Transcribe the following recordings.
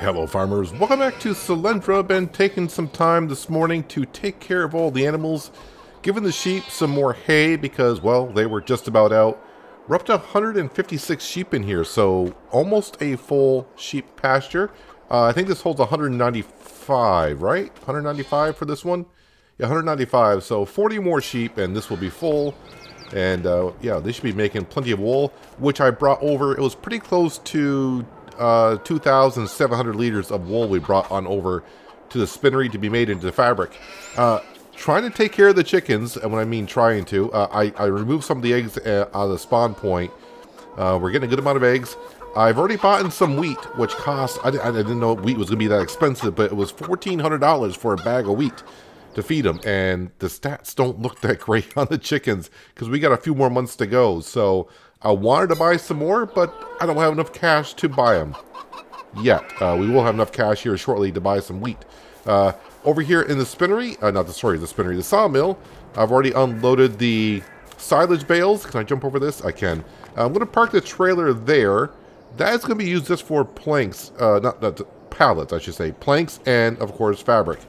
Hello farmers, welcome back to Selendra. Been taking some time this morning to take care of all the animals, giving the sheep some more hay because, well, they were just about out. We're up to 156 sheep in here, so almost a full sheep pasture. I think this holds 195, right? 195 for this one? Yeah, 195, so 40 more sheep and this will be full. And yeah, they should be making plenty of wool, which I brought over. It was pretty close to 2,700 liters of wool we brought on over to the spinnery to be made into fabric. Trying to take care of the chickens, and when I mean trying to, I removed some of the eggs out of the spawn point. We're getting a good amount of eggs. I've already bought in some wheat, which cost, I didn't know wheat was going to be that expensive, but it was $1,400 for a bag of wheat to feed them, and the stats don't look that great on the chickens because we got a few more months to go. So I wanted to buy some more, but I don't have enough cash to buy them yet. We will have enough cash here shortly to buy some wheat. Over here in the spinnery, the sawmill, I've already unloaded the silage bales. Can I jump over this? I can. I'm going to park the trailer there. That's going to be used just for planks, not pallets, I should say. Planks and, of course, fabric.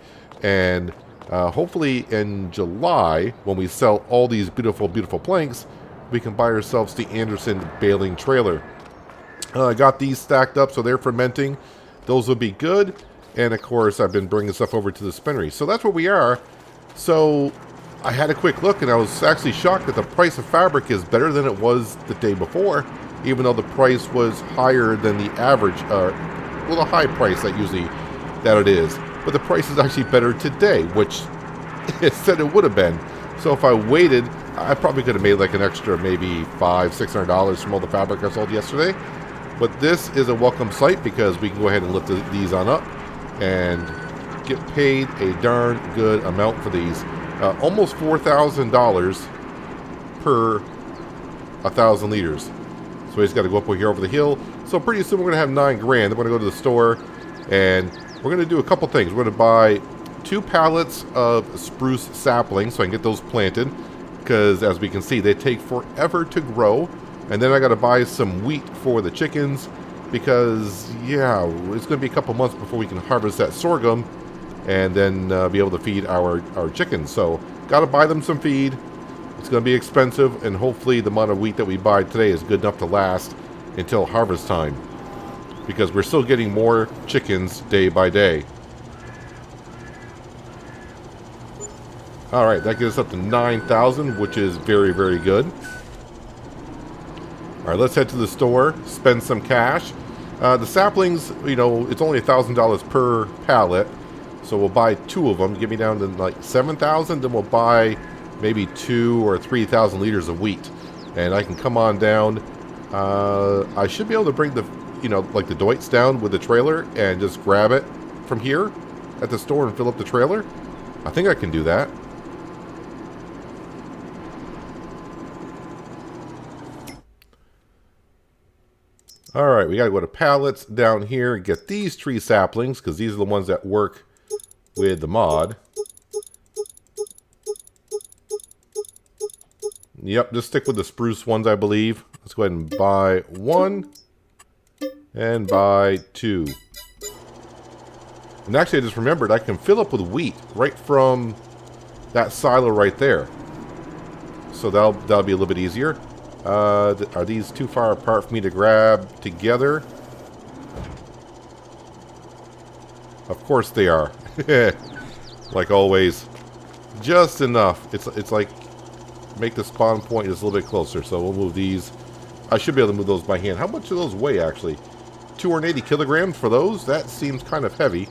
And hopefully in July, when we sell all these beautiful, beautiful planks, we can buy ourselves the Anderson baling trailer. I got these stacked up, so they're fermenting. Those will be good. And, of course, I've been bringing stuff over to the spinnery. So that's where we are. So I had a quick look, and I was actually shocked that the price of fabric is better than it was the day before, even though the price was higher than the average, well, the high price that it is. But the price is actually better today, which it said it would have been. So if I waited, I probably could have made like an extra maybe $500-600 from all the fabric I sold yesterday. But this is a welcome sight because we can go ahead and lift these on up and get paid a darn good amount for these. Almost $4,000 per 1,000 liters. So we just got to go up here over the hill. So pretty soon we're going to have $9 grand. Then we're going to go to the store and we're going to do a couple things. We're going to buy 2 pallets of spruce saplings so I can get those planted. Because as we can see, they take forever to grow. And then I got to buy some wheat for the chickens. Because, yeah, it's going to be a couple months before we can harvest that sorghum. And then be able to feed our chickens. So, got to buy them some feed. It's going to be expensive. And hopefully the amount of wheat that we buy today is good enough to last until harvest time. Because we're still getting more chickens day by day. Alright, that gets us up to 9,000, which is very, very good. Alright, let's head to the store, spend some cash. The saplings, you know, it's only $1,000 per pallet. So we'll buy 2 of them, get me down to like 7,000. Then we'll buy maybe 2 or 3,000 liters of wheat. And I can come on down. I should be able to bring the, you know, like the doits down with the trailer and just grab it from here at the store and fill up the trailer. I think I can do that. Alright, we gotta go to pallets down here and get these tree saplings, because these are the ones that work with the mod. Yep, just stick with the spruce ones, I believe. Let's go ahead and buy 1 and buy 2. And actually, I just remembered I can fill up with wheat right from that silo right there. So that'll be a little bit easier. Are these too far apart for me to grab together? Of course they are. Like always. Just enough. It's like make the spawn point just a little bit closer. So we'll move these. I should be able to move those by hand. How much do those weigh actually? 280 kilograms for those? That seems kind of heavy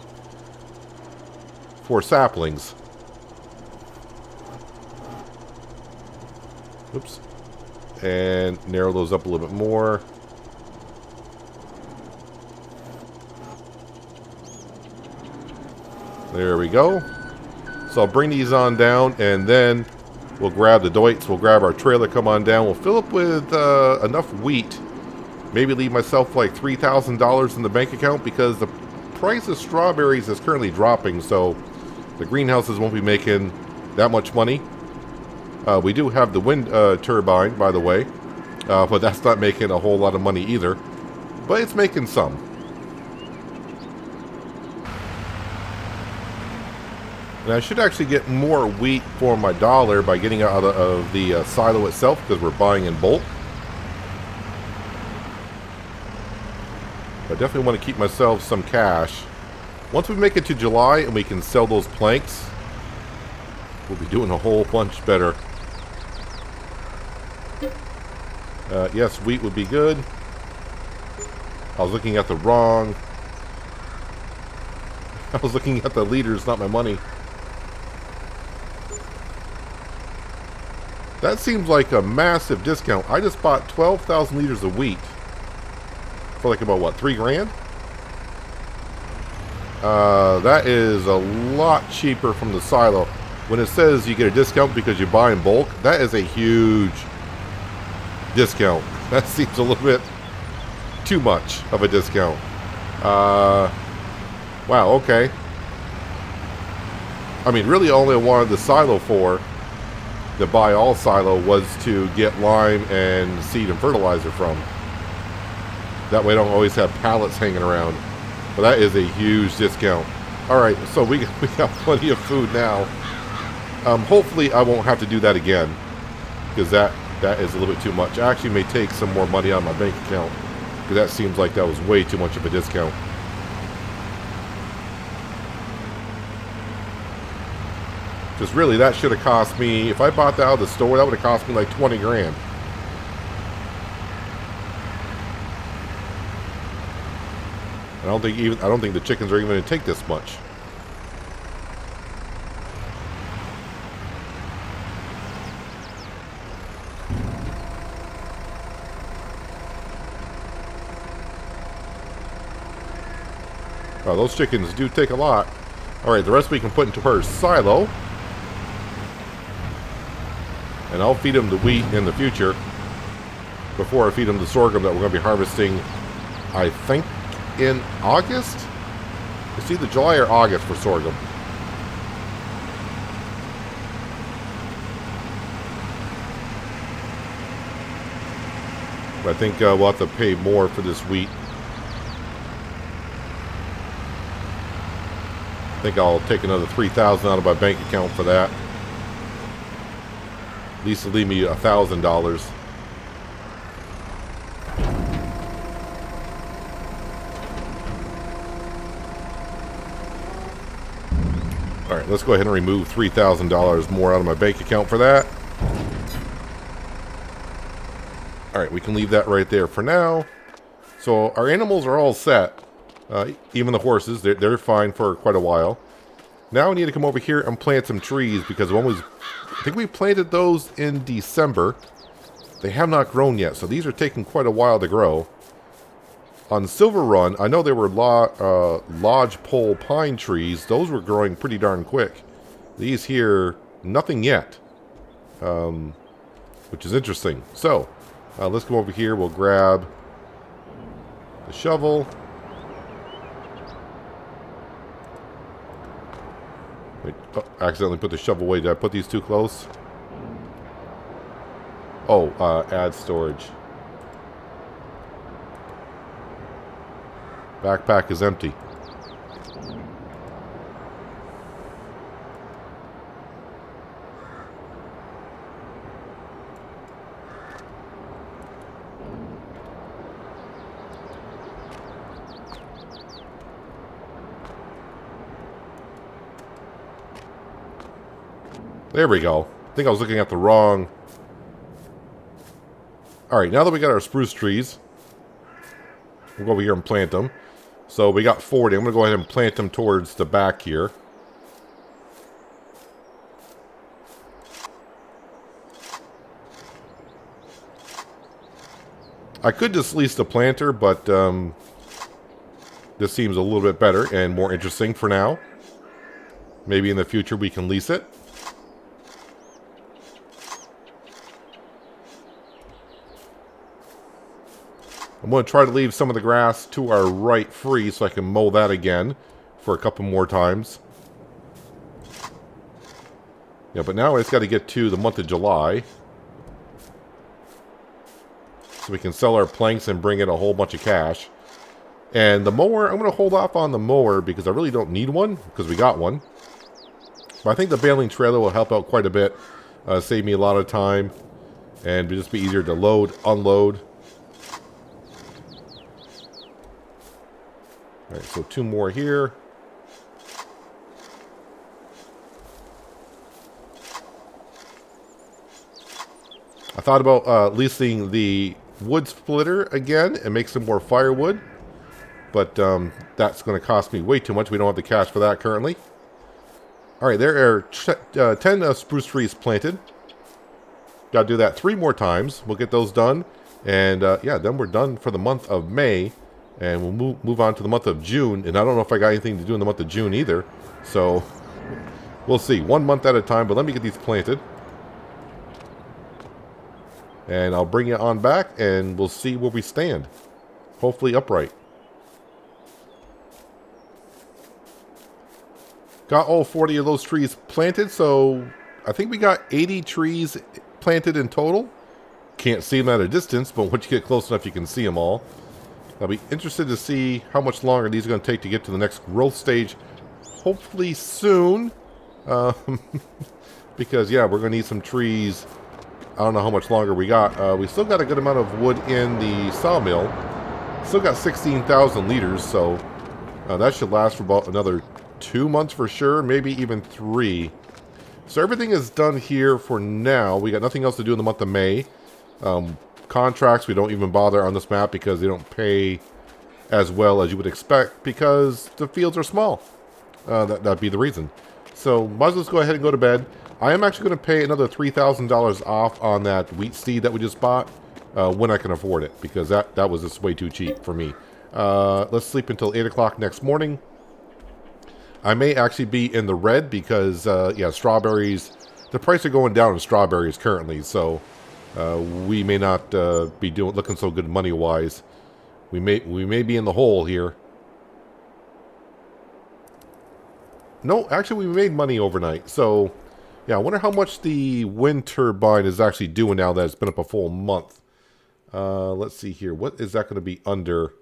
for saplings. Oops. And narrow those up a little bit more. There we go. So I'll bring these on down and then we'll grab the doits. We'll grab our trailer, come on down. We'll fill up with enough wheat. Maybe leave myself like $3,000 in the bank account because the price of strawberries is currently dropping. So the greenhouses won't be making that much money. We do have the wind turbine, by the way, but that's not making a whole lot of money either. But it's making some. And I should actually get more wheat for my dollar by getting out of the silo itself, because we're buying in bulk. I definitely want to keep myself some cash. Once we make it to July and we can sell those planks, we'll be doing a whole bunch better. Yes, wheat would be good. I was looking at the wrong... I was looking at the liters, not my money. That seems like a massive discount. I just bought 12,000 liters of wheat for like about, what, 3 grand? That is a lot cheaper from the silo. When it says you get a discount because you buy in bulk, that is a huge discount. That seems a little bit too much of a discount. Wow, okay. I mean, really all I wanted the silo for, the buy all silo, was to get lime and seed and fertilizer from. That way I don't always have pallets hanging around. But that is a huge discount. Alright, so we got plenty of food now. Hopefully I won't have to do that again, because that is a little bit too much. I actually may take some more money out of my bank account, because that seems like that was way too much of a discount. Because really, that should have cost me, if I bought that out of the store, that would have cost me like 20 grand. I don't think the chickens are even going to take this much. Oh, those chickens do take a lot. Alright, the rest we can put into her silo. And I'll feed them the wheat in the future, before I feed them the sorghum that we're going to be harvesting, I think, in August? It's either July or August for sorghum. But I think we'll have to pay more for this wheat. I think I'll take another $3,000 out of my bank account for that. At least it'll leave me $1,000. Alright, let's go ahead and remove $3,000 more out of my bank account for that. Alright, we can leave that right there for now. So our animals are all set. Even the horses, they're fine for quite a while. Now we need to come over here and plant some trees, because I think we planted those in December. They have not grown yet, so these are taking quite a while to grow. On Silver Run, I know there were lodgepole pine trees. Those were growing pretty darn quick. These here, nothing yet. Which is interesting. So, let's go over here. We'll grab the shovel. Wait, oh, accidentally put the shovel away. Did I put these too close? Oh, add storage. Backpack is empty. There we go. I think I was looking at the wrong... Alright, now that we got our spruce trees, we'll go over here and plant them. So we got 40. I'm going to go ahead and plant them towards the back here. I could just lease the planter, but this seems a little bit better and more interesting for now. Maybe in the future we can lease it. I'm going to try to leave some of the grass to our right free so I can mow that again for a couple more times. Yeah, but now I just got to get to the month of July, so we can sell our planks and bring in a whole bunch of cash. And the mower, I'm going to hold off on the mower because I really don't need one, because we got one. But I think the baling trailer will help out quite a bit. Save me a lot of time. And it'll just be easier to load, unload. Alright, so 2 more here. I thought about leasing the wood splitter again and make some more firewood. But that's going to cost me way too much. We don't have the cash for that currently. Alright, there are 10 spruce trees planted. Got to do that 3 more times. We'll get those done. And yeah, then we're done for the month of May. And we'll move on to the month of June. And I don't know if I got anything to do in the month of June either. So we'll see. 1 month at a time. But let me get these planted. And I'll bring you on back and we'll see where we stand. Hopefully upright. Got all 40 of those trees planted, so I think we got 80 trees planted in total. Can't see them at a distance, but once you get close enough, you can see them all. I'll be interested to see how much longer these are going to take to get to the next growth stage. Hopefully soon. Because, yeah, we're going to need some trees. I don't know how much longer we got. We still got a good amount of wood in the sawmill. Still got 16,000 liters, so that should last for about another 2 months for sure, maybe even 3. So everything is done here for now. We got nothing else to do in the month of May. Contracts, we don't even bother on this map because they don't pay as well as you would expect because the fields are small. That'd be the reason. So might as well just go ahead and go to bed. I am actually going to pay another $3,000 off on that wheat seed that we just bought when I can afford it because that was just way too cheap for me. Let's sleep until 8 o'clock next morning. I may actually be in the red because, yeah, strawberries, the price are going down in strawberries currently, so we may not be looking so good money-wise. We may be in the hole here. No, actually, we made money overnight, so, yeah, I wonder how much the wind turbine is actually doing now that it's been up a full month. Let's see here. What is that going to be under?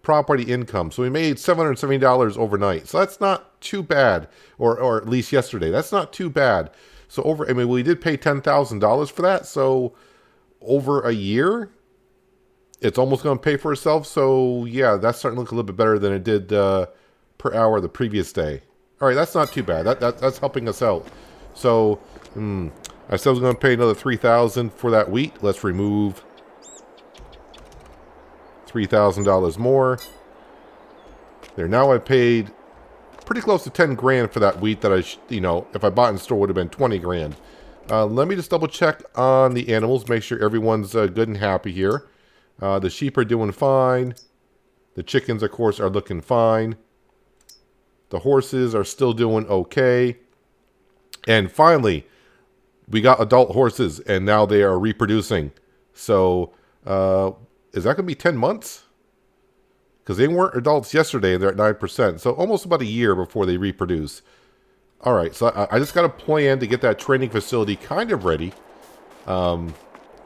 Property income. So we made $770 overnight. So that's not too bad. Or at least yesterday. That's not too bad. So I mean, we did pay $10,000 for that. So over a year, it's almost going to pay for itself. So yeah, that's starting to look a little bit better than it did per hour the previous day. All right, that's not too bad. That's helping us out. So I said I was going to pay another $3,000 for that wheat. Let's remove $3,000 more. There, now I paid pretty close to 10 grand for that wheat that if I bought in the store would have been 20 grand. Let me just double check on the animals, make sure everyone's good and happy here. The sheep are doing fine. The chickens, of course, are looking fine. The horses are still doing okay. And finally, we got adult horses, and now they are reproducing. So, is that going to be 10 months? Because they weren't adults yesterday, and they're at 9%. So almost about a year before they reproduce. All right, so I just got a plan to get that training facility kind of ready. But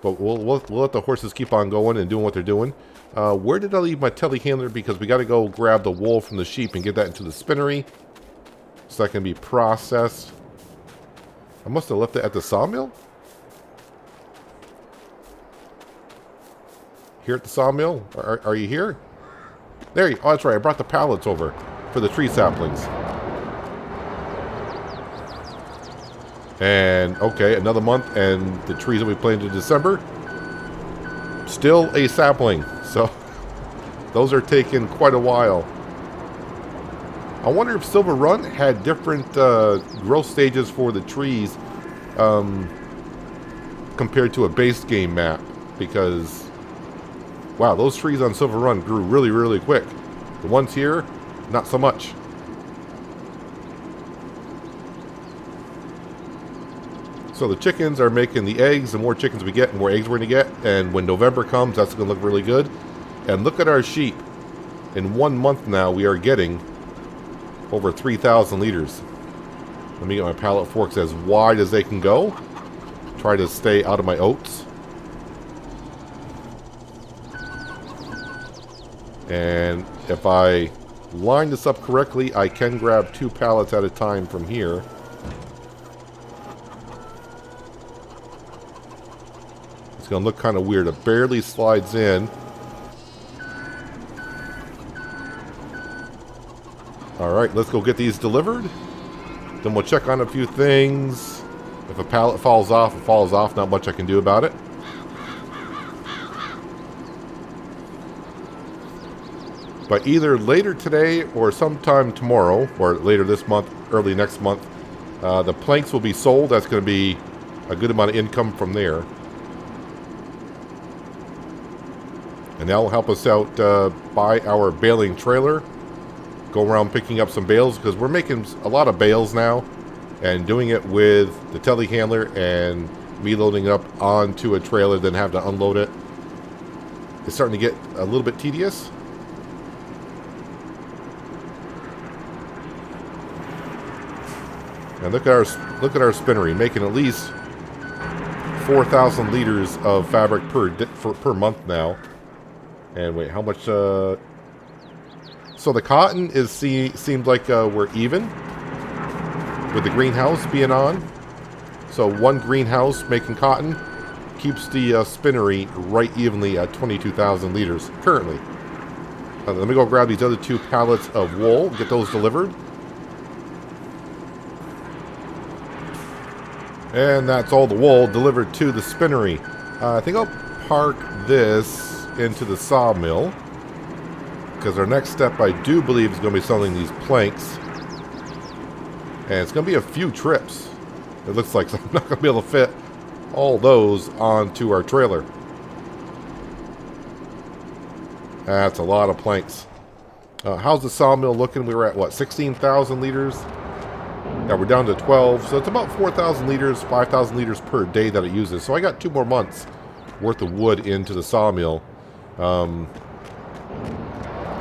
we'll let the horses keep on going and doing what they're doing. Where did I leave my telehandler? Because we got to go grab the wool from the sheep and get that into the spinnery. So that can be processed. I must have left it at the sawmill. Here at the sawmill? Are you here? There you... Oh, that's right. I brought the pallets over for the tree saplings. And, okay, another month, and the trees that we planted in December, still a sapling. So, those are taking quite a while. I wonder if Silver Run had different growth stages for the trees compared to a base game map. Because, wow, those trees on Silver Run grew really, really quick. The ones here, not so much. So the chickens are making the eggs. The more chickens we get, the more eggs we're going to get. And when November comes, that's going to look really good. And look at our sheep. In 1 month now, we are getting over 3,000 liters. Let me get my pallet forks as wide as they can go. Try to stay out of my oats. And if I line this up correctly, I can grab 2 pallets at a time from here. It's going to look kind of weird. It barely slides in. Alright, let's go get these delivered. Then we'll check on a few things. If a pallet falls off, it falls off. Not much I can do about it. But either later today or sometime tomorrow, or later this month, early next month, the planks will be sold. That's going to be a good amount of income from there. And that will help us out buy our baling trailer. Go around picking up some bales, because we're making a lot of bales now. And doing it with the telehandler and me loading it up onto a trailer, then have to unload it. It's starting to get a little bit tedious. And look at our spinnery, making at least 4,000 liters of fabric per month now. And wait, how much? So the cotton seems like we're even with the greenhouse being on. So one greenhouse making cotton keeps the spinnery right evenly at 22,000 liters currently. Let me go grab these other 2 pallets of wool, get those delivered. And that's all the wool delivered to the spinnery. I think I'll park this into the sawmill, because our next step, I do believe, is going to be selling these planks. And it's going to be a few trips. It looks like, so I'm not going to be able to fit all those onto our trailer. That's a lot of planks. How's the sawmill looking? We were at, what, 16,000 liters? Yeah, we're down to 12. So it's about 4,000 liters, 5,000 liters per day that it uses. So I got 2 more months worth of wood into the sawmill.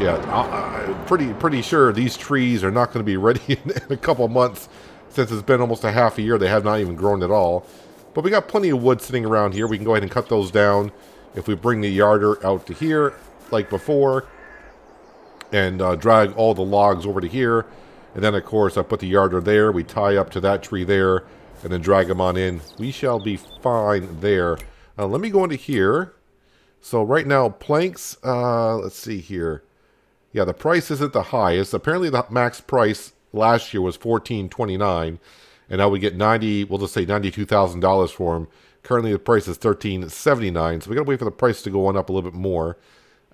Yeah, I'm pretty sure these trees are not going to be ready in a couple of months, since it's been almost a half a year. They have not even grown at all. But we got plenty of wood sitting around here. We can go ahead and cut those down if we bring the yarder out to here like before, and drag all the logs over to here. And then, of course, I put the yarder there. We tie up to that tree there, and then drag them on in. We shall be fine there. Let me go into here. So right now, planks, let's see here. Yeah, the price isn't the highest. Apparently the max price last year was $14.29, and now we get we'll just say $92,000 for them. Currently the price is $13.79, so we gotta wait for the price to go on up a little bit more.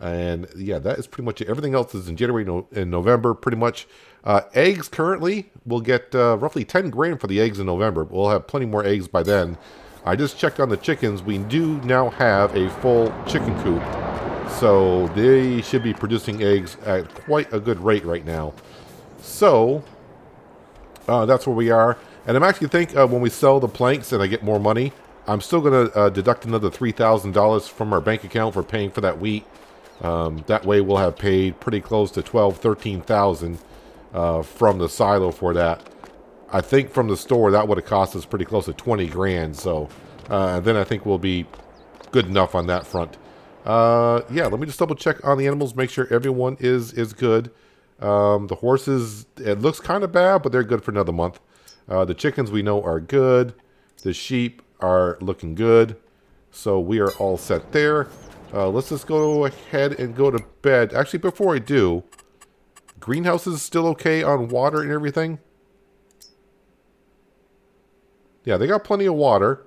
And yeah, that is pretty much it. Everything else is in January and November, pretty much. Eggs currently, we'll get roughly 10 grand for the eggs in November. We'll have plenty more eggs by then. I just checked on the chickens. We do now have a full chicken coop. So they should be producing eggs at quite a good rate right now. So that's where we are. And I'm actually when we sell the planks and I get more money, I'm still going to deduct another $3,000 from our bank account for paying for that wheat. That way we'll have paid pretty close to $13,000 from the silo for that. I think from the store that would have cost us pretty close to 20 grand. So then I think we'll be good enough on that front. Yeah, let me just double check on the animals, make sure everyone is good. The horses, it looks kind of bad, but they're good for another month. The chickens we know are good. The sheep are looking good. So we are all set there. Let's just go ahead and go to bed. Actually, before I do, greenhouse is still okay on water and everything? Yeah, they got plenty of water.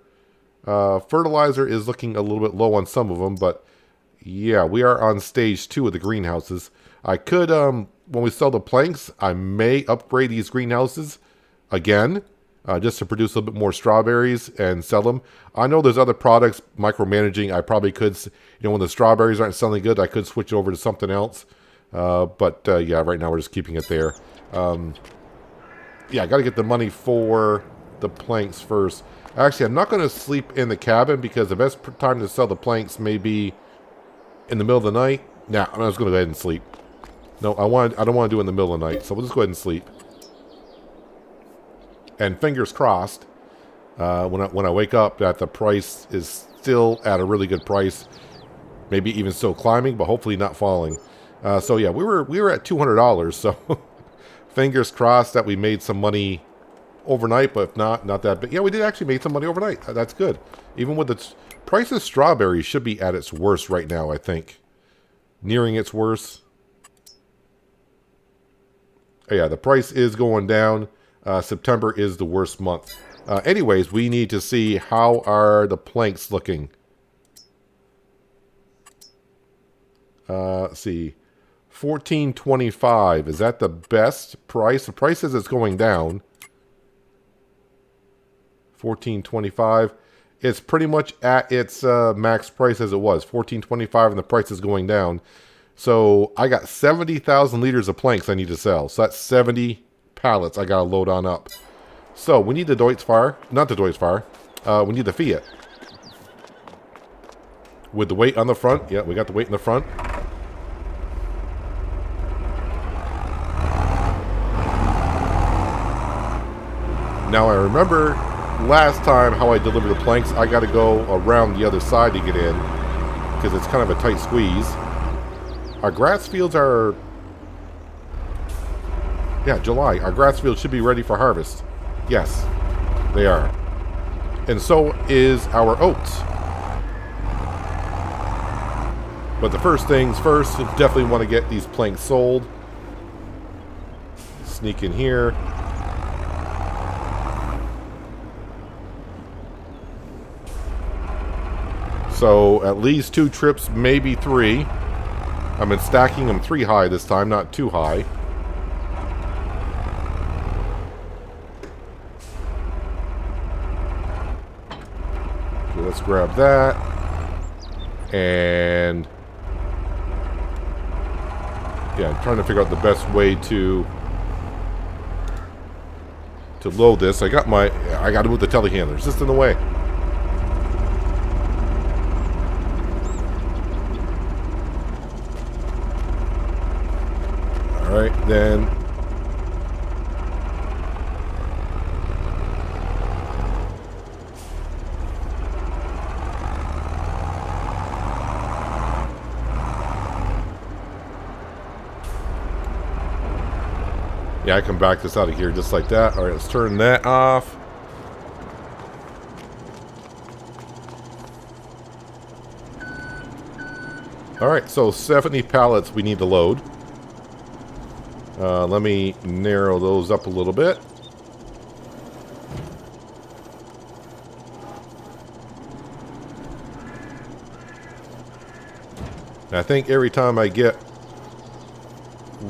Fertilizer is looking a little bit low on some of them, but yeah, we are on stage 2 of the greenhouses. I could, when we sell the planks, I may upgrade these greenhouses again, just to produce a little bit more strawberries and sell them. I know there's other products, micromanaging. I probably could, when the strawberries aren't selling good, I could switch over to something else. But yeah, right now we're just keeping it there. Yeah, I got to get the money for the planks first. Actually, I'm not going to sleep in the cabin because the best time to sell the planks may be in the middle of the night. Nah, I'm just going to go ahead and sleep. No, I don't want to do it in the middle of the night, so we'll just go ahead and sleep. And fingers crossed, when I wake up, that the price is still at a really good price. Maybe even still climbing, but hopefully not falling. So yeah, we were at $200. So fingers crossed that we made some money overnight, but if not, not that big. Yeah, we did actually make some money overnight. That's good. Even with the price of strawberries should be at its worst right now, I think. Nearing its worst. Oh, yeah, the price is going down. September is the worst month. Anyways, we need to see how are the planks looking. Let's see. $14.25. Is that the best price? The price says it's going down. $14.25. It's pretty much at its max price as it was. $14.25, and the price is going down. So I got 70,000 liters of planks I need to sell. So that's 70 pallets I got to load on up. So we need the Deutz-Fahr. Not the Deutz-Fahr. We need the Fiat. With the weight on the front. Yeah, we got the weight in the front. Now I remember last time how I delivered the planks. I got to go around the other side to get in because it's kind of a tight squeeze. Our grass fields are... Yeah, July. Our grass fields should be ready for harvest. Yes, they are. And so is our oats. But the first things first, definitely want to get these planks sold. Sneak in here. So at least 2 trips, maybe 3. I've been stacking them 3 high this time, not 2 high. Okay, let's grab that. And yeah, I'm trying to figure out the best way to load this. I got to move the telehandler. It's just in the way. Alright, then. Yeah, I can back this out of here just like that. Alright, let's turn that off. Alright, so 70 pallets we need to load. Let me narrow those up a little bit. And I think every time I get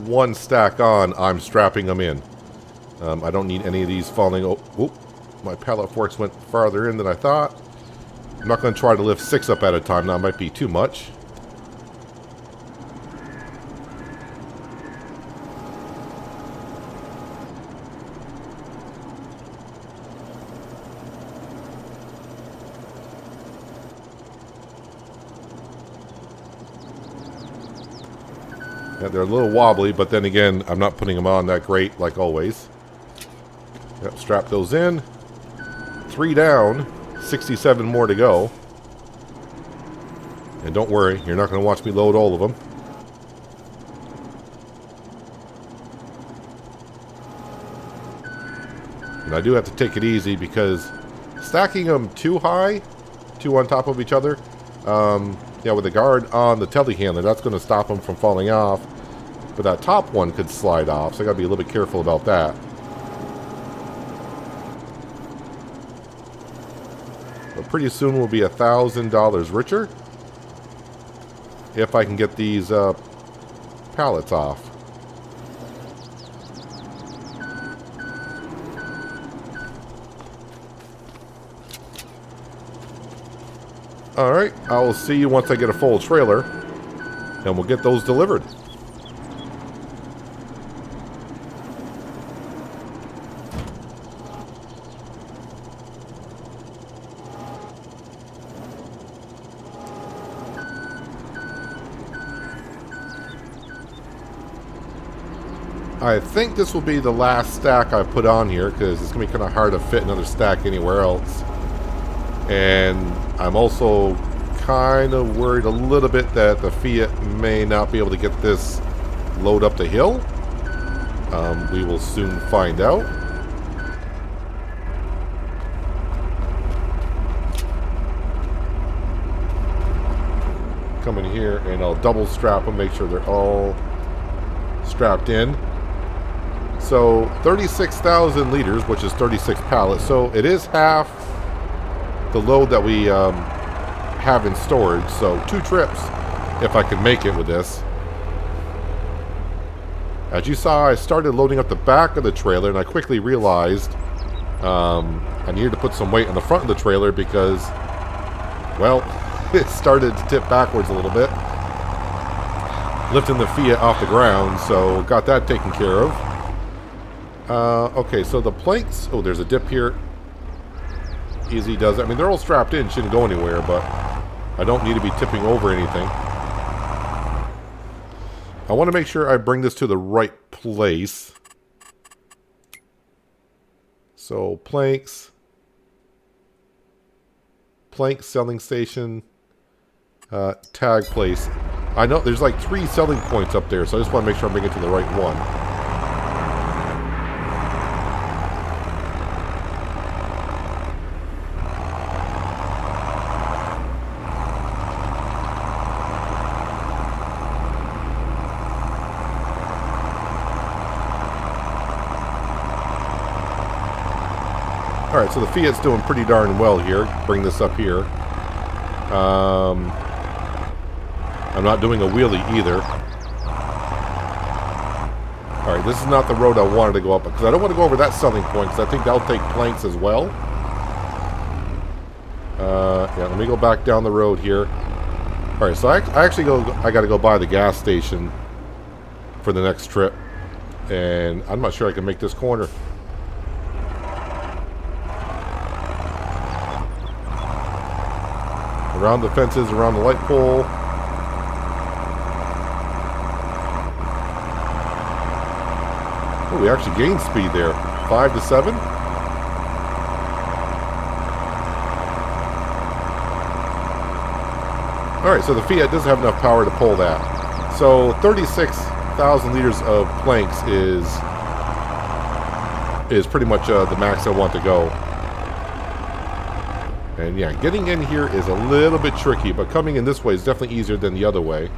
one stack on, I'm strapping them in. I don't need any of these falling. Oh, my pallet forks went farther in than I thought. I'm not going to try to lift 6 up at a time. That might be too much. Yeah, they're a little wobbly, but then again, I'm not putting them on that great, like always. Yep, strap those in. 3 down, 67 more to go. And don't worry, you're not going to watch me load all of them. And I do have to take it easy because stacking them too high, 2 on top of each other, yeah, with the guard on the telehandler, that's going to stop them from falling off. But that top one could slide off, so I got to be a little bit careful about that. But pretty soon we'll be $1,000 richer if I can get these pallets off. Alright, I will see you once I get a full trailer, and we'll get those delivered. I think this will be the last stack I put on here, because it's going to be kind of hard to fit another stack anywhere else. And I'm also kind of worried a little bit that the Fiat may not be able to get this load up the hill. We will soon find out. Come in here and I'll double strap them, make sure they're all strapped in. So 36,000 liters, which is 36 pallets. So it is half the load that we have in storage. So 2 trips if I can make it with this. As you saw, I started loading up the back of the trailer and I quickly realized I needed to put some weight on the front of the trailer because, well, it started to tip backwards a little bit, lifting the Fiat off the ground, so got that taken care of. Okay, so the planks, oh, there's a dip here. Easy does it. I mean, they're all strapped in, shouldn't go anywhere, but I don't need to be tipping over anything. I want to make sure I bring this to the right place. So, plank selling station, tag place. I know there's like 3 selling points up there, so I just want to make sure I bring it to the right one. Alright, so the Fiat's doing pretty darn well here. Bring this up here. I'm not doing a wheelie either. Alright, this is not the road I wanted to go up, because I don't want to go over that selling point, because I think that'll take planks as well. Yeah, let me go back down the road here. Alright, so I got to go by the gas station for the next trip. And I'm not sure I can make this corner. Around the fences, around the light pole. Oh, we actually gained speed there. 5 to 7. Alright, so the Fiat doesn't have enough power to pull that. So 36,000 liters of planks is pretty much the max I want to go. And yeah, getting in here is a little bit tricky, but coming in this way is definitely easier than the other way.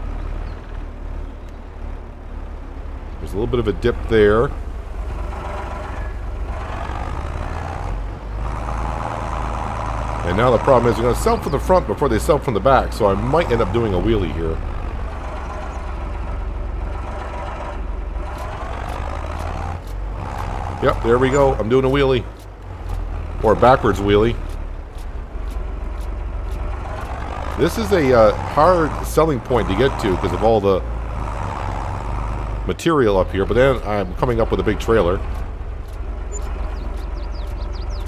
There's a little bit of a dip there. And now the problem is they're going to sell from the front before they sell from the back, so I might end up doing a wheelie here. Yep, there we go. I'm doing a wheelie. Or a backwards wheelie. This is a hard selling point to get to because of all the material up here, but then I'm coming up with a big trailer.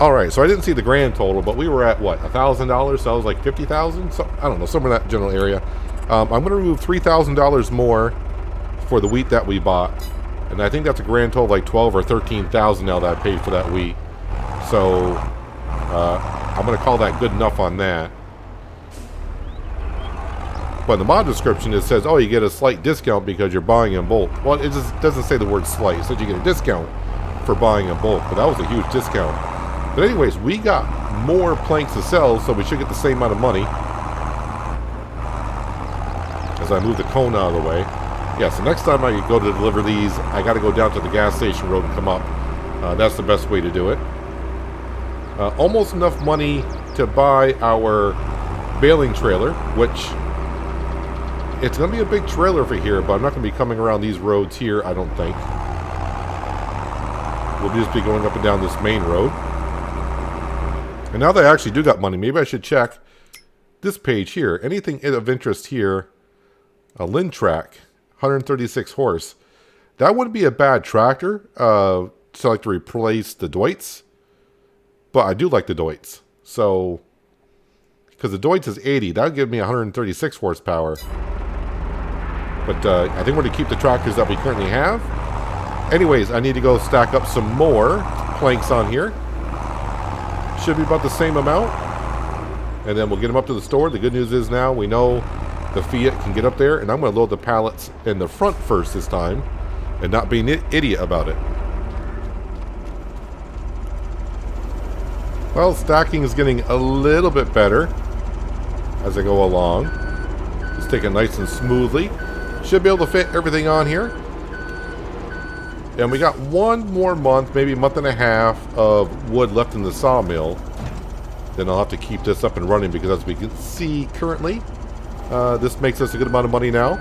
Alright, so I didn't see the grand total, but we were at, what, $1,000? So I was like $50,000? So, I don't know, somewhere in that general area. I'm going to remove $3,000 more for the wheat that we bought. And I think that's a grand total of like $12,000 or $13,000 now that I paid for that wheat. So, I'm going to call that good enough on that. But in the mod description it says, oh, you get a slight discount because you're buying in bulk. Well, it just doesn't say the word slight. It says you get a discount for buying in bulk, but that was a huge discount. But anyways, we got more planks to sell, so we should get the same amount of money. As I move the cone out of the way. Yeah, so next time I go to deliver these, I got to go down to the gas station road and come up. That's the best way to do it. Almost enough money to buy our baling trailer, which it's going to be a big trailer for here, but I'm not going to be coming around these roads here, I don't think. We'll just be going up and down this main road. And now that I actually do got money, maybe I should check this page here. Anything of interest here, a Lintrack, 136 horse. That wouldn't be a bad tractor to like to replace the Deutz. But I do like the Deutz. So, because the Deutz is 80, that would give me 136 horsepower. But I think we're going to keep the tractors that we currently have. Anyways, I need to go stack up some more planks on here. Should be about the same amount. and then we'll get them up to the store. The good news is now we know the Fiat can get up there, and I'm going to load the pallets in the front first this time and not be an idiot about it. Well, stacking is getting a little bit better as I go along. Just take it nice and smoothly. Should be able to fit everything on here. And we got one more month, maybe a month and a half of wood left in the sawmill. Then I'll have to keep this up and running because as we can see currently, this makes us a good amount of money now.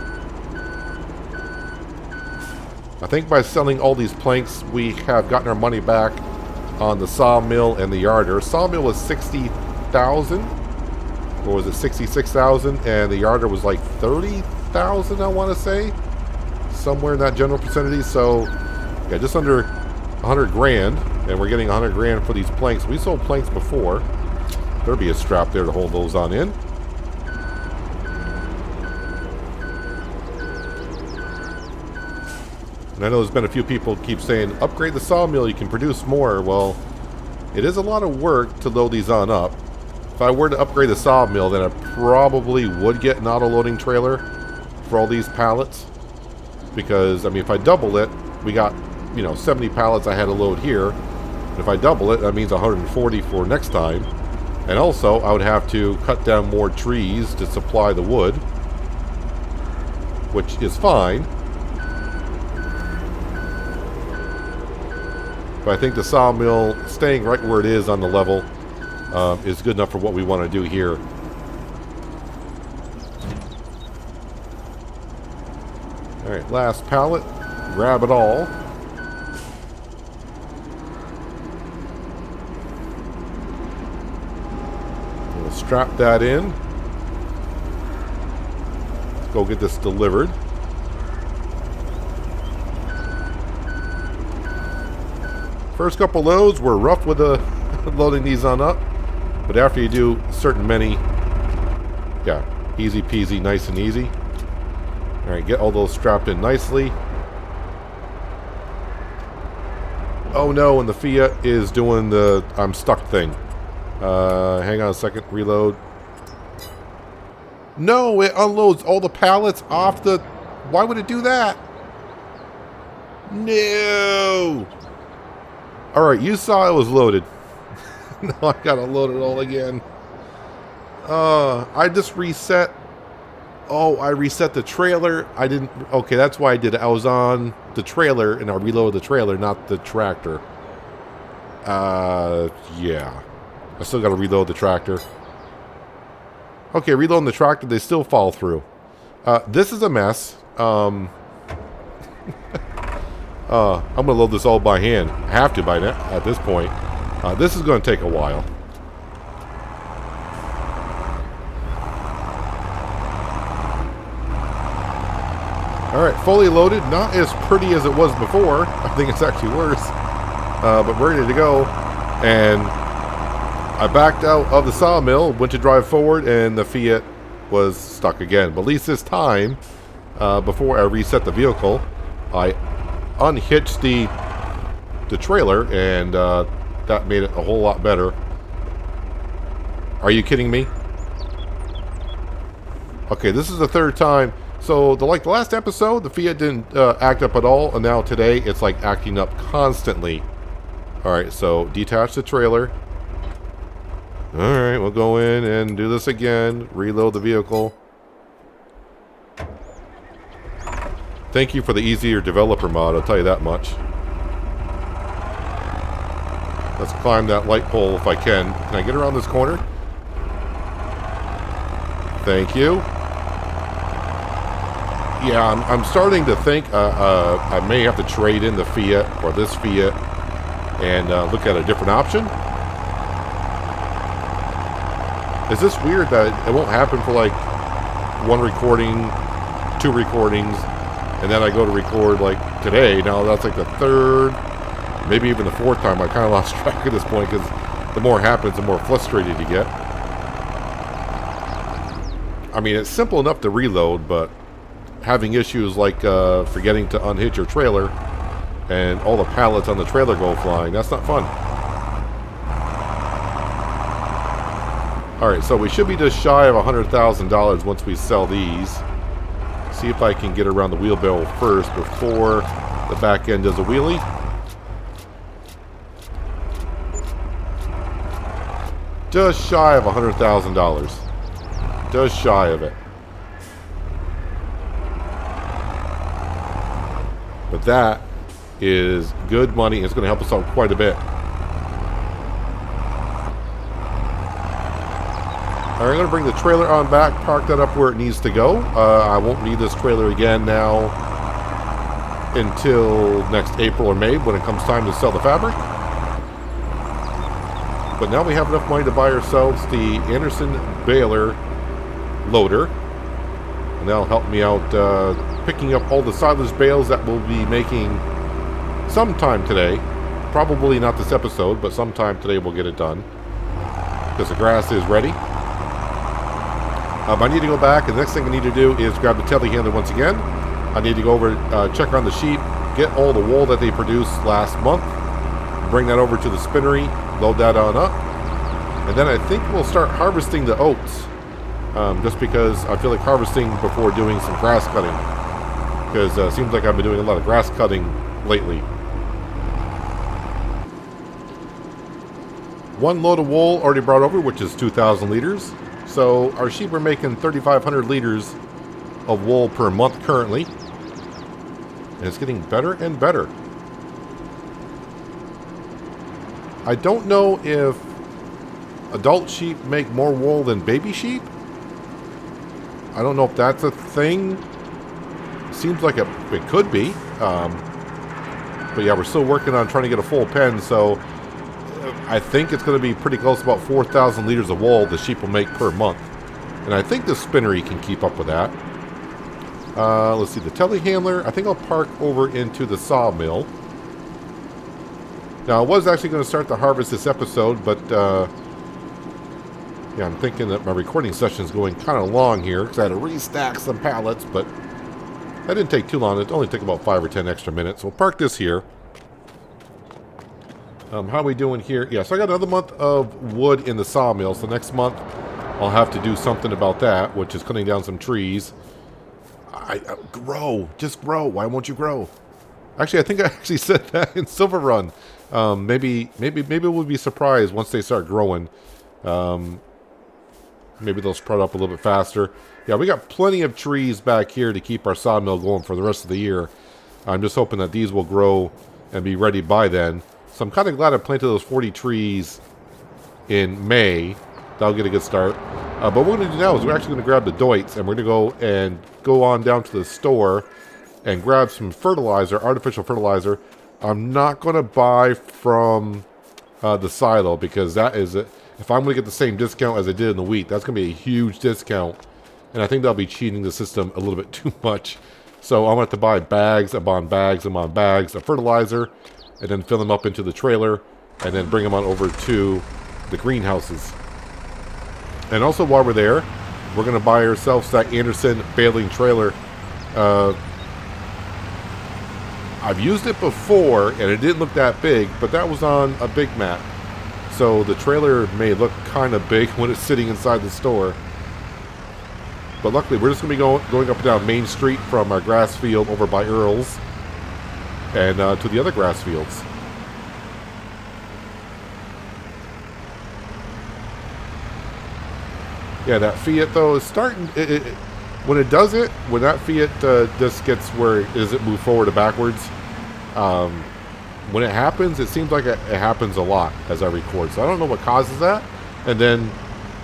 I think by selling all these planks, we have gotten our money back on the sawmill and the yarder. Sawmill was 60,000, or was it 66,000? And the yarder was like 30,000, I want to say, somewhere in that general vicinity. So, yeah, just under 100 grand, and we're getting 100 grand for these planks. We sold planks before. There'll be a strap there to hold those on in. And I know there's been a few people keep saying, upgrade the sawmill, you can produce more. Well, it is a lot of work to load these on up. If I were to upgrade the sawmill, then I probably would get an auto-loading trailer for all these pallets. Because, I mean, if I double it, we got, 70 pallets I had to load here. And if I double it, that means 140 for next time. And also, I would have to cut down more trees to supply the wood, which is fine. But I think the sawmill staying right where it is on the level is good enough for what we want to do here. Alright, last pallet. Grab it all. We'll strap that in. Let's go get this delivered. First couple loads were rough with loading these on up, but after you do certain many, yeah, easy peasy, nice and easy. All right, get all those strapped in nicely. Oh no, and the Fiat is doing the I'm stuck thing. Hang on a second, reload. No, it unloads all the pallets off the... Why would it do that? No! Alright, you saw it was loaded. Now I gotta load it all again. I just reset. Oh, I reset the trailer. I didn't... Okay, that's why I did it. I was on the trailer, and I reloaded the trailer, not the tractor. Yeah. I still gotta reload the tractor. Okay, reloading the tractor, they still fall through. This is a mess. I'm going to load this all by hand. I have to by now, at this point. This is going to take a while. Alright, fully loaded. Not as pretty as it was before. I think it's actually worse. But we're ready to go. And I backed out of the sawmill, went to drive forward, and the Fiat was stuck again. But at least this time, before I reset the vehicle, I unhitched the trailer, and that made it a whole lot better. Are you kidding me? Okay, this is the third time. So, the last episode, the Fiat didn't act up at all, and now today it's like acting up constantly. Alright, so detach the trailer. Alright, we'll go in and do this again. Reload the vehicle. Thank you for the easier developer mod, I'll tell you that much. Let's climb that light pole if I can. Can I get around this corner? Thank you. Yeah, I'm starting to think I may have to trade in the Fiat or this Fiat and look at a different option. Is this weird that it won't happen for like one recording, 2 recordings, and then I go to record like today? Now that's like the 3rd, maybe even the 4th time. I kind of lost track at this point because the more happens, the more frustrated you get. I mean, it's simple enough to reload, but having issues like forgetting to unhitch your trailer and all the pallets on the trailer go flying, that's not fun. Alright, so we should be just shy of $100,000 once we sell these. See if I can get around the wheelbarrow first before the back end does a wheelie. Just shy of $100,000. Just shy of it. But that is good money. It's going to help us out quite a bit. Alright, I'm going to bring the trailer on back, park that up where it needs to go. I won't need this trailer again now until next April or May when it comes time to sell the fabric. But now we have enough money to buy ourselves the Anderson baler loader. And that'll help me out picking up all the silage bales that we'll be making sometime today. Probably not this episode, but sometime today we'll get it done. Because the grass is ready. I need to go back, and the next thing I need to do is grab the telehandler once again. I need to go over, check on the sheep, get all the wool that they produced last month, bring that over to the spinnery, load that on up, and then I think we'll start harvesting the oats, just because I feel like harvesting before doing some grass cutting, because it seems like I've been doing a lot of grass cutting lately. One load of wool already brought over, which is 2,000 liters. So our sheep are making 3,500 liters of wool per month currently. And it's getting better and better. I don't know if adult sheep make more wool than baby sheep. I don't know if that's a thing. Seems like it could be. But yeah, we're still working on trying to get a full pen, so I think it's going to be pretty close to about 4,000 liters of wool the sheep will make per month. And I think the spinnery can keep up with that. Let's see, the telehandler, I think I'll park over into the sawmill. Now, I was actually going to start the harvest this episode, but yeah, I'm thinking that my recording session is going kind of long here, because I had to restack some pallets, but that didn't take too long. It only took about 5 or 10 extra minutes. So we'll park this here. How are we doing here? Yeah, so I got another month of wood in the sawmill. So next month, I'll have to do something about that, which is cutting down some trees. Grow. Just grow. Why won't you grow? Actually, I think I actually said that in Silver Run. Maybe we'll be surprised once they start growing. Maybe they'll sprout up a little bit faster. Yeah, we got plenty of trees back here to keep our sawmill going for the rest of the year. I'm just hoping that these will grow and be ready by then. So I'm kind of glad I planted those 40 trees in May. That'll get a good start. But what we're going to do now is we're actually going to grab the Deutz, and we're going to go on down to the store and grab some fertilizer, artificial fertilizer. I'm not going to buy from the silo, because that is it. If I'm going to get the same discount as I did in the wheat, that's going to be a huge discount. And I think that'll be cheating the system a little bit too much. So I'm going to have to buy bags upon bags upon bags of fertilizer, and then fill them up into the trailer, and then bring them on over to the greenhouses. And also, while we're there, we're going to buy ourselves that Anderson baling trailer. I've used it before, and it didn't look that big, but that was on a big map. So the trailer may look kind of big when it's sitting inside the store. But luckily, we're just going to be going up and down Main Street from our grass field over by Earl's, and to the other grass fields. Yeah, that Fiat though is starting. When it does it, when that Fiat just gets where does it move forward or backwards? When it happens, it seems like it happens a lot as I record. So I don't know what causes that. And then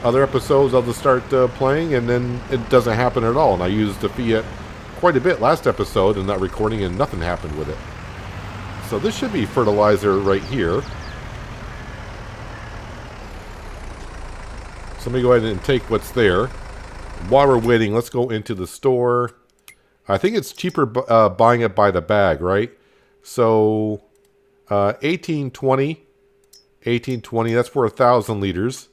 other episodes I'll just start playing, and then it doesn't happen at all. And I used the Fiat quite a bit last episode in that recording, and nothing happened with it. So this should be fertilizer right here. So let me go ahead and take what's there. While we're waiting, let's go into the store. I think it's cheaper buying it by the bag, right? So $18.20, that's for 1,000 liters.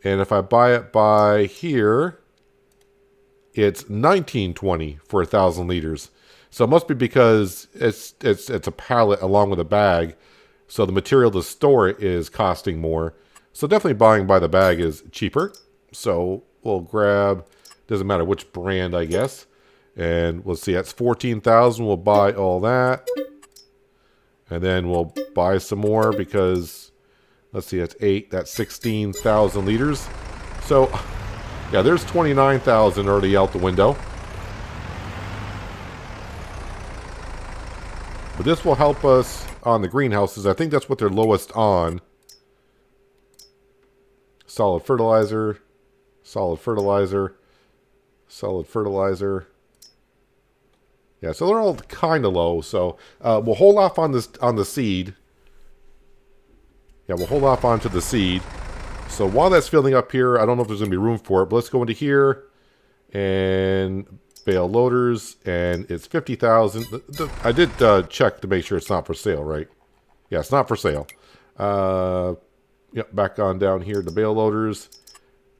And if I buy it by here, it's $19.20 for 1,000 liters. So it must be because it's a pallet along with a bag. So the material to store it is costing more. So definitely buying by the bag is cheaper. So we'll grab, doesn't matter which brand, I guess. And we'll see, that's 14,000. We'll buy all that. And then we'll buy some more because, let's see, that's 8. That's 16,000 liters. So, yeah, there's 29,000 already out the window. But this will help us on the greenhouses. I think that's what they're lowest on. Solid fertilizer, solid fertilizer, solid fertilizer. Yeah, so they're all kind of low. So we'll hold off on this on the seed. Yeah, we'll hold off onto the seed. So while that's filling up here, I don't know if there's going to be room for it, but let's go into here and bale loaders, and it's 50,000. I did check to make sure it's not for sale, right? Yeah, it's not for sale. Yep, back on down here to bale loaders.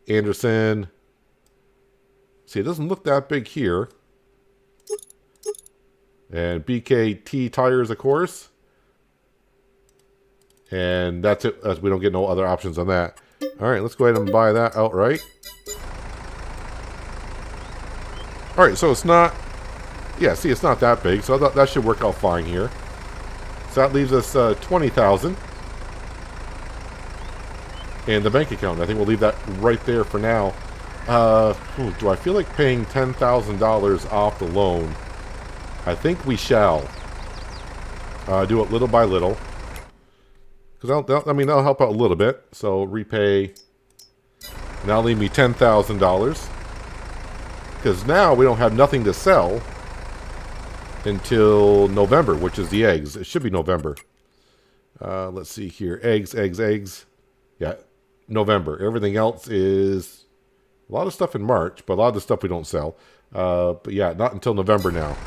Anderson. See, it doesn't look that big here. And BKT tires, of course. And that's it. We don't get no other options on that. All right, let's go ahead and buy that outright. All right, so it's not... Yeah, see, it's not that big. So that should work out fine here. So that leaves us 20,000. And the bank account, I think we'll leave that right there for now. Do I feel like paying $10,000 off the loan? I think we shall. Do it little by little. Because that'll help out a little bit. So repay. Now leave me $10,000. Because now we don't have nothing to sell until November, which is the eggs. It should be November. Let's see here. Eggs. Yeah. November. Everything else is a lot of stuff in March, but a lot of the stuff we don't sell. But yeah, not until November now.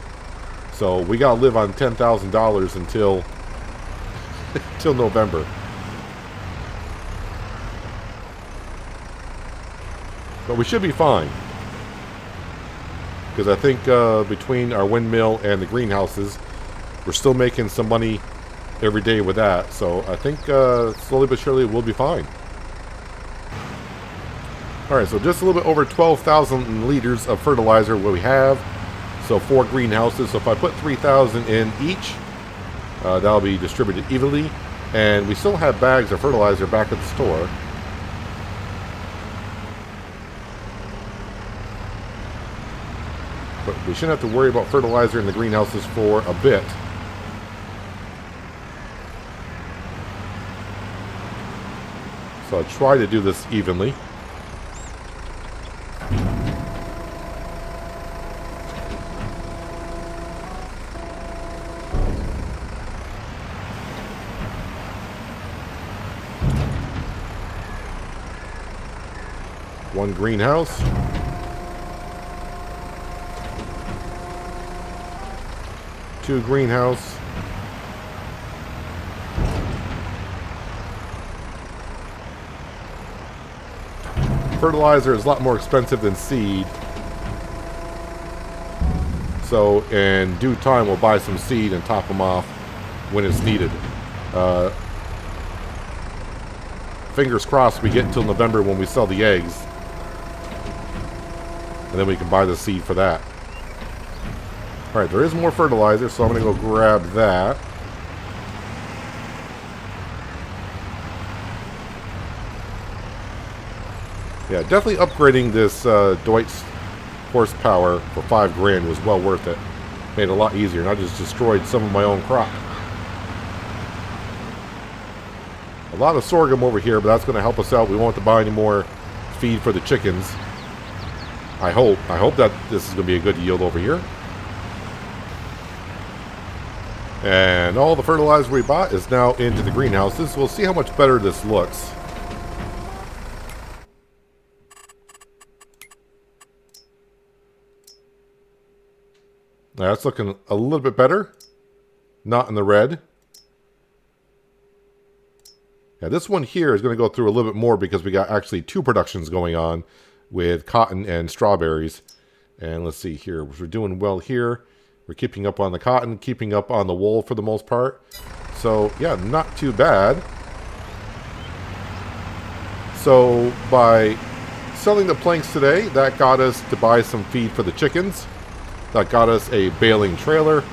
So we gotta live on $10,000 until until November. But we should be fine. Because I think between our windmill and the greenhouses, we're still making some money every day with that. So I think slowly but surely we'll be fine. Alright, so just a little bit over 12,000 liters of fertilizer what we have. So 4 greenhouses. So if I put 3,000 in each, that'll be distributed evenly. And we still have bags of fertilizer back at the store. But we shouldn't have to worry about fertilizer in the greenhouses for a bit. So I'll try to do this evenly. One greenhouse. Two greenhouse. Fertilizer is a lot more expensive than seed. So in due time we'll buy some seed and top them off when it's needed. Fingers crossed we get until November when we sell the eggs. And then we can buy the seed for that. Alright, there is more fertilizer, so I'm going to go grab that. Yeah, definitely upgrading this Deutz horsepower for $5,000 was well worth it. Made it a lot easier, and I just destroyed some of my own crop. A lot of sorghum over here, but that's going to help us out. We won't have to buy any more feed for the chickens. I hope that this is going to be a good yield over here. And all the fertilizer we bought is now into the greenhouses. We'll see how much better this looks. Now that's looking a little bit better. Not in the red. Yeah, this one here is going to go through a little bit more because we got actually 2 productions going on with cotton and strawberries. And let's see here. We're doing well here. We're keeping up on the cotton, keeping up on the wool for the most part. So, yeah, not too bad. So by selling the planks today, that got us to buy some feed for the chickens. That got us a baling trailer.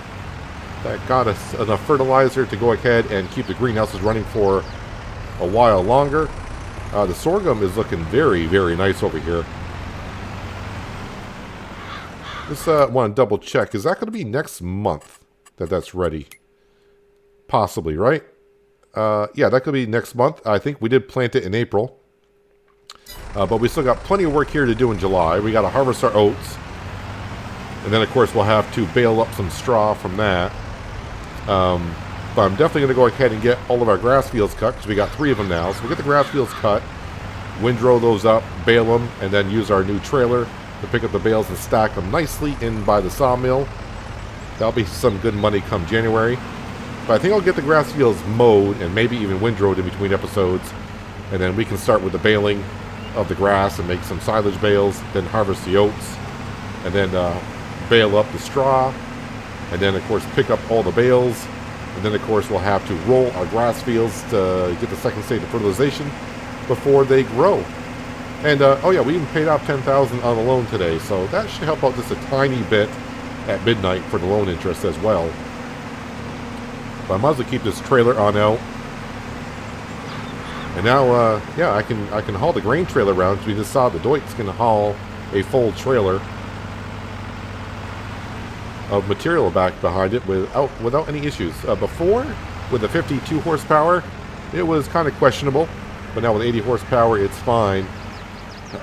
That got us enough fertilizer to go ahead and keep the greenhouses running for a while longer. The sorghum is looking very, very nice over here. Just want to double check. Is that going to be next month that that's ready? Possibly, right? Yeah, that could be next month. I think we did plant it in April. But we still got plenty of work here to do in July. We got to harvest our oats. And then, of course, we'll have to bale up some straw from that. But I'm definitely going to go ahead and get all of our grass fields cut, because we got 3 of them now. So we'll get the grass fields cut, windrow those up, bale them, and then use our new trailer to pick up the bales and stack them nicely in by the sawmill. That'll be some good money come January. But I think I'll get the grass fields mowed and maybe even windrowed in between episodes. And then we can start with the baling of the grass and make some silage bales, then harvest the oats, and then bale up the straw, and then, of course, pick up all the bales. And then, of course, we'll have to roll our grass fields to get the second stage of fertilization before they grow. And, oh yeah, we even paid off $10,000 on the loan today, so that should help out just a tiny bit at midnight for the loan interest as well. But I might as well keep this trailer on out. And now, yeah, I can haul the grain trailer around, because we just saw the Deutz can haul a full trailer of material back behind it without any issues. Before, with the 52 horsepower, it was kind of questionable, but now with 80 horsepower, it's fine.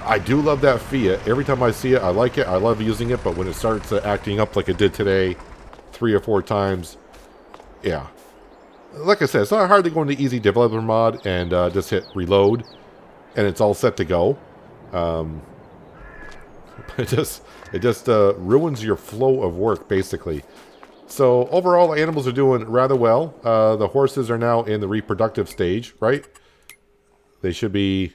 I do love that Fiat. Every time I see it, I like it. I love using it, but when it starts acting up like it did today, 3 or 4 times, yeah. Like I said, it's not hard to go into easy developer mod and just hit reload, and it's all set to go. It just ruins your flow of work, basically. So overall, the animals are doing rather well. The horses are now in the reproductive stage, right? They should be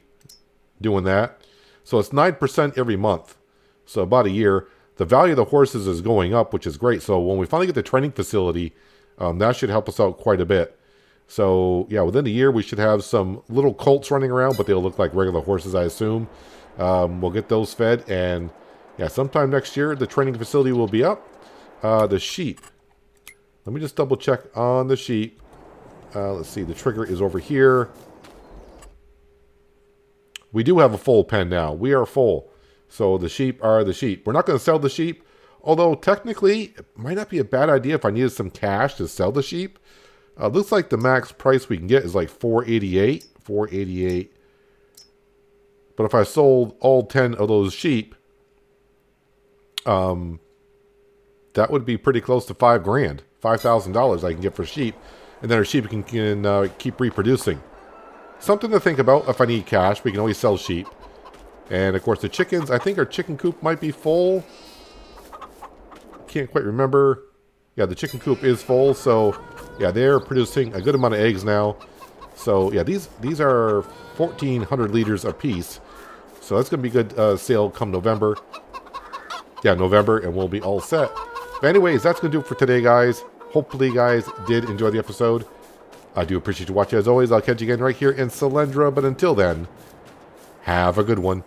doing that. So it's 9% every month. So about a year. The value of the horses is going up, which is great. So when we finally get the training facility, that should help us out quite a bit. So yeah, within a year, we should have some little colts running around, but they'll look like regular horses, I assume. We'll get those fed, and yeah, sometime next year, the training facility will be up. The sheep. Let me just double check on the sheep. Let's see, the trigger is over here. We do have a full pen now. We are full. So the sheep are the sheep. We're not going to sell the sheep, although technically, it might not be a bad idea if I needed some cash to sell the sheep. Looks like the max price we can get is like $488. $488. But if I sold all 10 of those sheep, that would be pretty close to $5 grand, $5,000 I can get for sheep, and then our sheep can keep reproducing. Something to think about. If I need cash, we can always sell sheep. And of course, the chickens. I think our chicken coop might be full. Can't quite remember. Yeah, the chicken coop is full. So yeah, they're producing a good amount of eggs now. So yeah, these are 1,400 liters a piece. So that's gonna be good sale come November. Yeah, November, and we'll be all set. But anyways, that's going to do it for today, guys. Hopefully, you guys did enjoy the episode. I do appreciate you watching. As always, I'll catch you again right here in Selendra. But until then, have a good one.